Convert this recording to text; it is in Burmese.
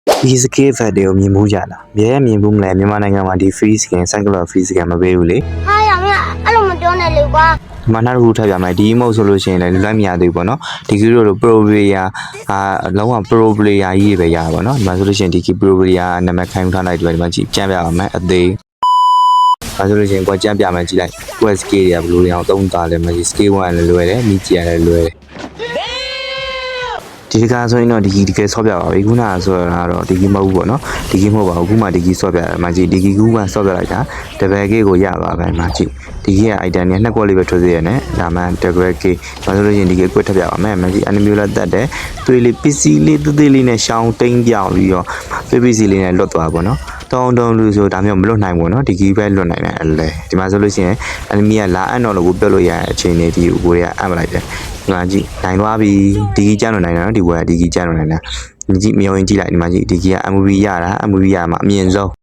ဒီစကေးဖတ်တွေကိုမြင်မှုကြလားမြဲမြင်မှုမလဲမြန်မာနိုင်ငံမှာဒီ free skin cycle free skin မပေးဘူးလေ ဟာရမအဲ့လိုမပြောနဲ့လေကွာ ဒီမှာနောက်တစ်ခုထပ်ပြမယ်ဒီ emote ဆိုလို့ရှိရင်လည်းလွတ်မရသေးဘူးပေါ့နော်ဒီကီတို့လို pro player လုံးဝ pro player ကြီးပဲရပါပေါ့နော်ဒီမှာဆိုလို့ရှိရင်ဒီကီ pro player နာမည်ခိုင်းထားလိုက်ဒီမှာကြည့်ကြမ်းပြပါမယ်အသေးဒါဆိုလို့ရှိရင်ကိုကြမ်းပြမယ်ကြည့်လိုက် quest scale တွေကဘယ်လိုလဲအောင်သုံးတာလဲမကြီး scale 1လည်းလွယ်တယ်မိကြီးလည်းလွယ်တယ်ဒီကဆိုရင်တော့ဒီကဲဆော့ပြပါပြီခုနကဆိုတော့ဒီကမဟုတ်ဘူးပေါ့နော်ဒီကမဟုတ်ပါဘူးခုမှဒီကဆော့ပြတယ်မကြီးဒီကကူကဆော့ပြလိုက်တာတပယ်ကေကိုရပါပဲမကြီးဒီက item နဲ့နှစ်ကွက်လေးပဲထွက်သေးရတယ်ဒါမှတပယ်ကေဘာလို့လဲရင်ဒီကကွက်ထပ်ပြပါမယ်မကြီး enemy လက်တက်တယ်သွေးလေးပစ္စည်းလေးသေးသေးလေးနဲ့ရှောင်းတိန်ပြောင်းပြီးတော့သွေးပစ္စည်းလေးနဲ့လွတ်သွားပါတော့တောင်းလူဆိုဒါမျိုးမလွတ်နိုင်ဘူးနော်ဒီကီးပဲလွတ်နိုင်တယ်အဲ့လေဒီမှာဆိုလို့ရှိရင် enemy ကလာအံ့တော့လို့ပြောလို့ရတဲ့အချိန်လေးဒီကိုရအံ့မလိုက်တယ်ဒီမှာကြည့်နိုင်သွားပြီဒီကီးကျန်းလွတ်နိုင်တယ်နော်ဒီဘွယ်ကဒီကီးကျန်းလွတ်နိုင်တယ်ဒီကြည့်မြောင်းရင်ကြည့်လိုက်ဒီမှာကြည့်ဒီကီးက MVP ရတာ MVP ရမှာအမြင့်ဆုံး